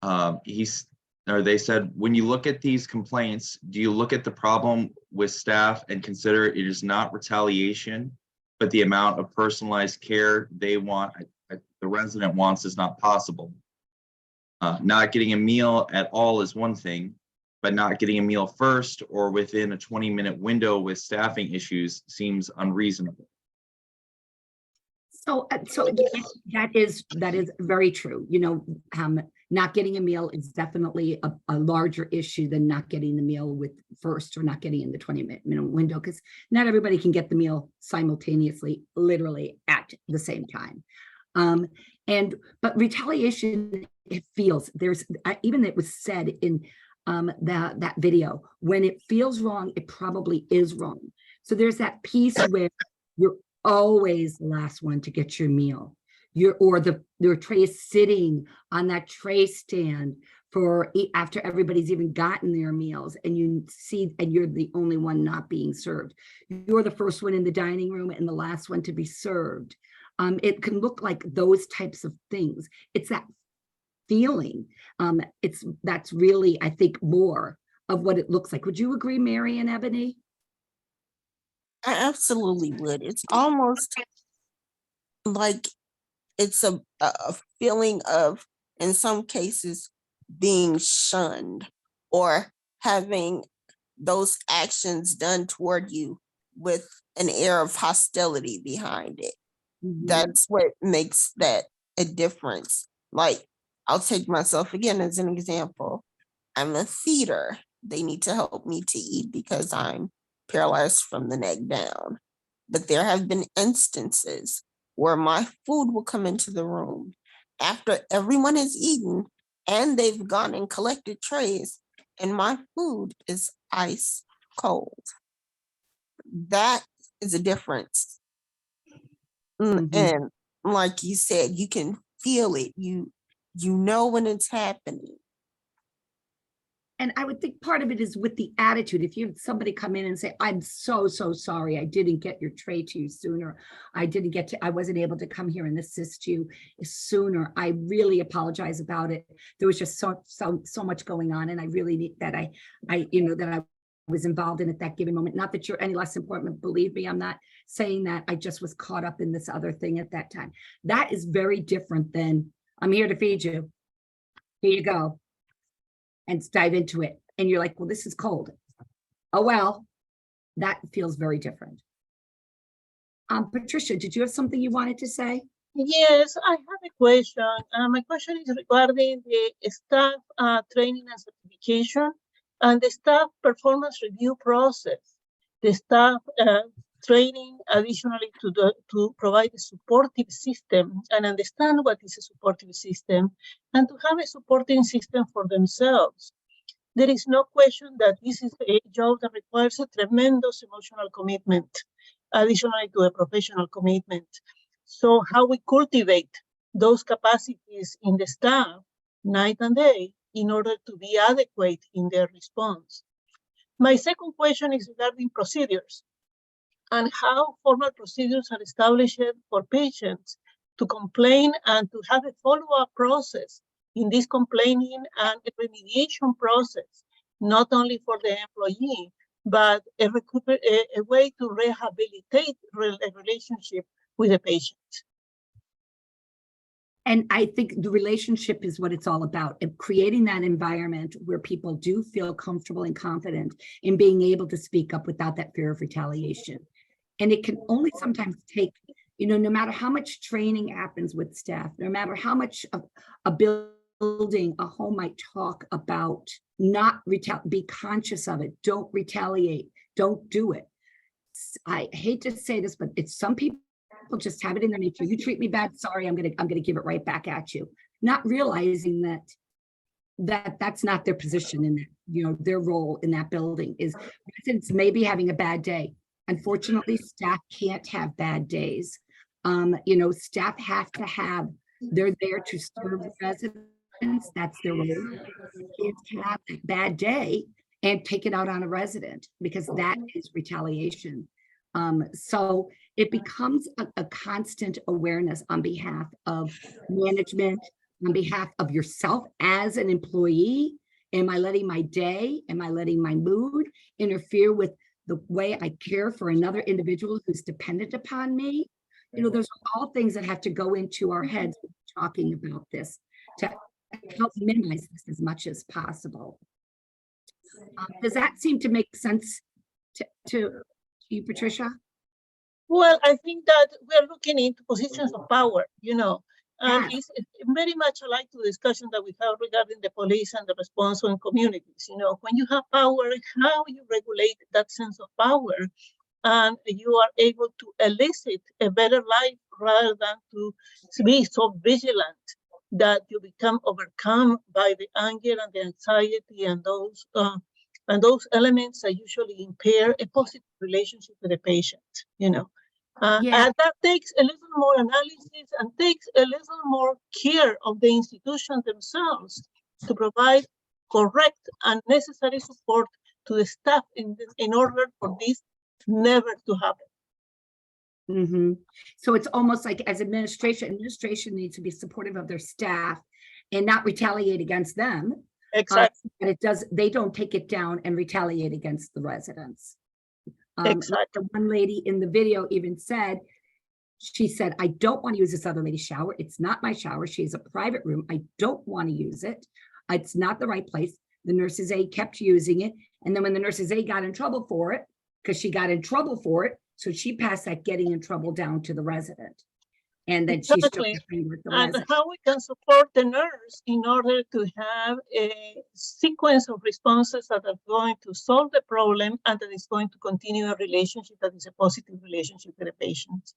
S12: They said, when you look at these complaints, do you look at the problem with staff and consider it is not retaliation, but the amount of personalized care the resident wants is not possible? Not getting a meal at all is one thing, but not getting a meal first or within a 20-minute window with staffing issues seems unreasonable.
S1: So that is very true. Not getting a meal is definitely a larger issue than not getting the meal with first or not getting in the 20-minute window, because not everybody can get the meal simultaneously, literally at the same time. But retaliation, it feels even it was said in that video, when it feels wrong, it probably is wrong. So there's that piece where you're always the last one to get your meal. Your tray is sitting on that tray stand after everybody's even gotten their meals, and you're the only one not being served. You're the first one in the dining room and the last one to be served. It can look like those types of things. It's that feeling. That's really, I think, more of what it looks like. Would you agree, Mary and Ebony?
S9: I absolutely would. It's almost like it's a feeling of, in some cases, being shunned or having those actions done toward you with an air of hostility behind it. That's what makes that a difference. Like, I'll take myself again as an example. I'm a feeder. They need to help me to eat because I'm paralyzed from the neck down. But there have been instances where my food will come into the room after everyone has eaten and they've gone and collected trays, and my food is ice cold. That is a difference. And like you said, you can feel it. You know when it's happening.
S1: And I would think part of it is with the attitude. If you have somebody come in and say, I'm so sorry, I didn't get your tray to you sooner. I wasn't able to come here and assist you sooner. I really apologize about it. There was just so much going on. And I really need that I was involved in at that given moment. Not that you're any less important, believe me, I'm not saying that. I just was caught up in this other thing at that time. That is very different than, I'm here to feed you. Here you go. And dive into it. And you're like, well, this is cold. Oh, well, that feels very different. Patricia, did you have something you wanted to say?
S13: Yes, I have a question. My question is regarding the staff training and certification and the staff performance review process. The staff training additionally to provide a supportive system and understand what is a supportive system and to have a supporting system for themselves. There is no question that this is a job that requires a tremendous emotional commitment, additionally to a professional commitment. So how we cultivate those capacities in the staff night and day in order to be adequate in their response. My second question is regarding procedures and how formal procedures are established for patients to complain and to have a follow-up process in this complaining and a remediation process, not only for the employee, but a way to rehabilitate a relationship with the patient.
S1: And I think the relationship is what it's all about, and creating that environment where people do feel comfortable and confident in being able to speak up without that fear of retaliation. And it can only sometimes take, no matter how much training happens with staff, no matter how much of a building, a home might talk about not be conscious of it, don't retaliate, don't do it. I hate to say this, but it's some people just have it in their nature. You treat me bad, sorry, I'm gonna give it right back at you. Not realizing that's not their position in that, their role in that building is residents may be having a bad day. Unfortunately, staff can't have bad days. Staff have to have, they're there to serve residents. That's their role. Can't have a bad day and take it out on a resident because that is retaliation. So it becomes a constant awareness on behalf of management, on behalf of yourself as an employee. Am I letting my day, am I letting my mood interfere with the way I care for another individual who's dependent upon me? Those are all things that have to go into our heads talking about this to help minimize this as much as possible. Does that seem to make sense to you, Patricia?
S13: Well, I think that we're looking into positions of power, and it's very much alike to the discussion that we have regarding the police and the response in communities. When you have power, how you regulate that sense of power, and you are able to elicit a better life rather than to be so vigilant that you become overcome by the anger and the anxiety and those elements that usually impair a positive relationship with the patient, And that takes a little more analysis and takes a little more care of the institution themselves to provide correct and necessary support to the staff in order for this never to happen.
S1: So it's almost like as administration needs to be supportive of their staff and not retaliate against them.
S13: Exactly.
S1: But it does, they don't take it down and retaliate against the residents.
S13: Exactly.
S1: The one lady in the video even said, she said, I don't want to use this other lady's shower. It's not my shower. She has a private room. I don't want to use it. It's not the right place. The nurse's aide kept using it. And then when the nurse's aide got in trouble for it, because she got in trouble for it, so she passed that getting in trouble down to the resident. And then she
S13: Exactly.
S1: shook the with the
S13: And
S1: resident.
S13: how we can support the nurse in order to have a sequence of responses that are going to solve the problem and that is going to continue a relationship that is a positive relationship with the patient.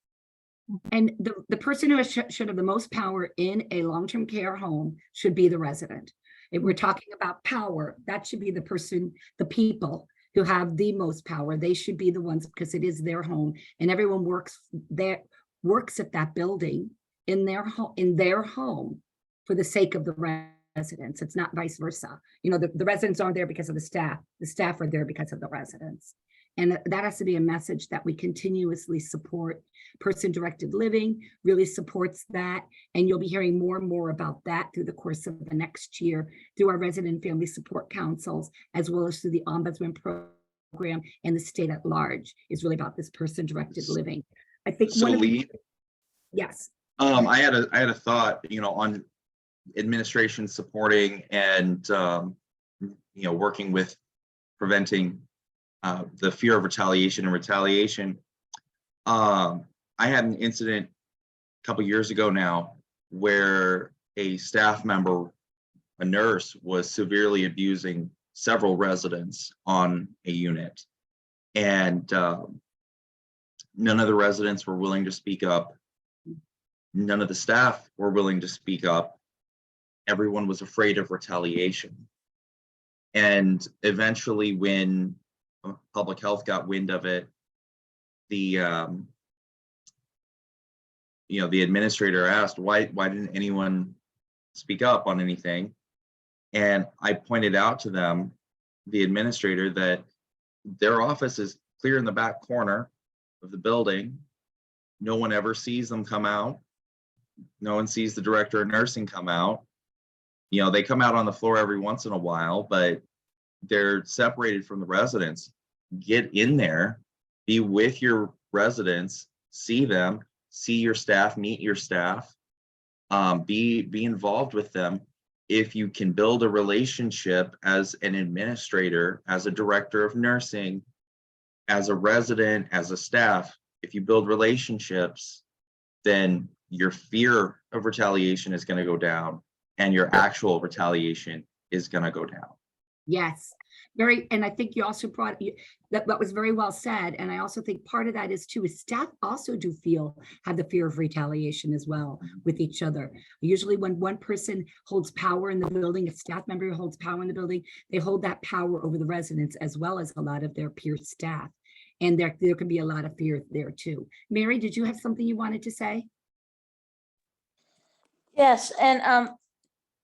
S1: And the person who should have the most power in a long-term care home should be the resident. If we're talking about power, that should be the person, the people who have the most power. They should be the ones, because it is their home, and everyone works at that building in their home for the sake of the residents. It's not vice versa. You know, the residents aren't there because of the staff. The staff are there because of the residents. And that has to be a message that we continuously support. Person-directed living really supports that. And you'll be hearing more and more about that through the course of the next year, through our resident and family support councils, as well as through the Ombudsman program and the state at large. Is really about this person-directed living. I think
S12: So Lee,
S1: yes.
S12: I had a thought, you know, on administration supporting and you know, working with preventing the fear of retaliation and retaliation. I had an incident a couple years ago now where a staff member, a nurse, was severely abusing several residents on a unit, and none of the residents were willing to speak up. None of the staff were willing to speak up. Everyone was afraid of retaliation. And eventually, when public health got wind of it, the you know, the administrator asked, why didn't anyone speak up on anything? And I pointed out to them, the administrator, that their office is clear in the back corner of the building. No one ever sees them come out. No one sees the director of nursing come out. You know, they come out on the floor every once in a while, but they're separated from the residents. Get in there, be with your residents, see them, see your staff, meet your staff, be involved with them. If you can build a relationship as an administrator, as a director of nursing, as a resident, as a staff, if you build relationships, then your fear of retaliation is going to go down and your actual retaliation is going to go down.
S1: Yes, and I think you also brought that was very well said. And I also think part of that is too, is staff also do have the fear of retaliation as well with each other. Usually when one person holds power in the building, a staff member holds power in the building, they hold that power over the residents as well as a lot of their peer staff. And there can be a lot of fear there too. Mary, did you have something you wanted to say?
S11: Yes, and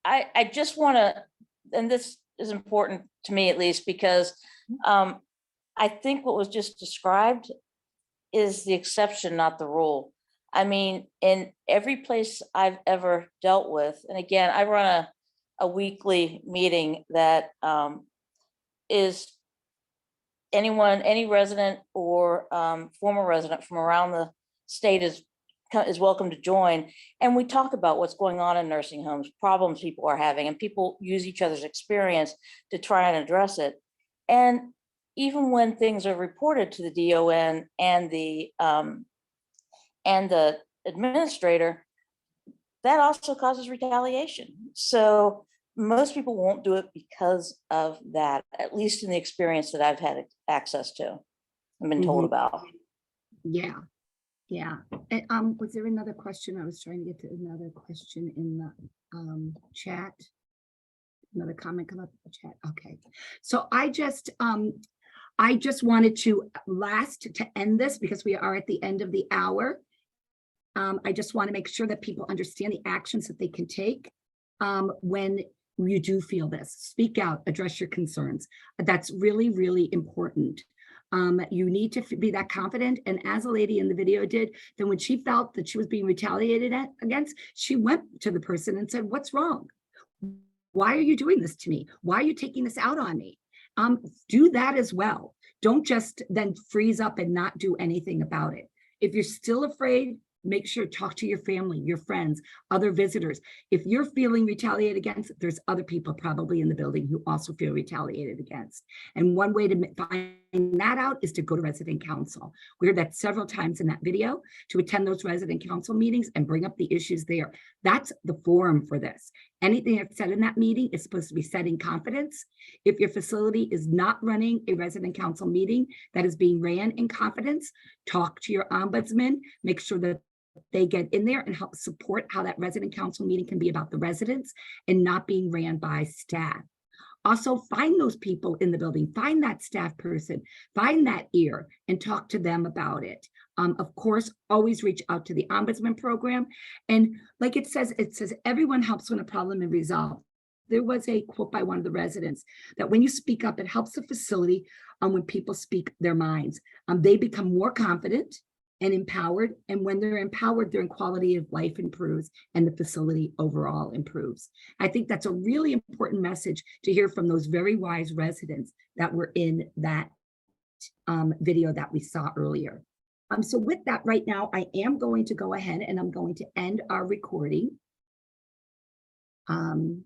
S11: I just want to, and this is important to me at least, because I think what was just described is the exception, not the rule. I mean, in every place I've ever dealt with, and again, I run a weekly meeting that is any resident or former resident from around the state is welcome to join, and we talk about what's going on in nursing homes, problems people are having, and people use each other's experience to try and address it. And even when things are reported to the DON and the administrator, that also causes retaliation. So most people won't do it because of that, at least in the experience that I've had access to and been told about.
S1: Yeah. And, was there another question? I was trying to get to another question in the chat. Another comment come up in the chat. Okay. So I just wanted to end this, because we are at the end of the hour. I just want to make sure that people understand the actions that they can take when you do feel this. Speak out, address your concerns. That's really, really important. You need to be that confident. And as a lady in the video did, then when she felt that she was being retaliated against, she went to the person and said, what's wrong? Why are you doing this to me? Why are you taking this out on me? Do that as well. Don't just then freeze up and not do anything about it. If you're still afraid, make sure to talk to your family, your friends, other visitors. If you're feeling retaliated against, there's other people probably in the building who also feel retaliated against. And one way to find that out is to go to resident council. We heard that several times in that video, to attend those resident council meetings and bring up the issues there. That's the forum for this. Anything that's said in that meeting is supposed to be said in confidence. If your facility is not running a resident council meeting that is being ran in confidence, talk to your ombudsman, make sure that they get in there and help support how that resident council meeting can be about the residents and not being ran by staff. Also, find those people in the building, find that staff person, find that ear and talk to them about it. Of course, always reach out to the ombudsman program. And like it says everyone helps when a problem is resolved. There was a quote by one of the residents that when you speak up, it helps the facility when people speak their minds. They become more confident and empowered. And when they're empowered, their quality of life improves and the facility overall improves. I think that's a really important message to hear from those very wise residents that were in that video that we saw earlier. So with that right now, I am going to go ahead and I'm going to end our recording. And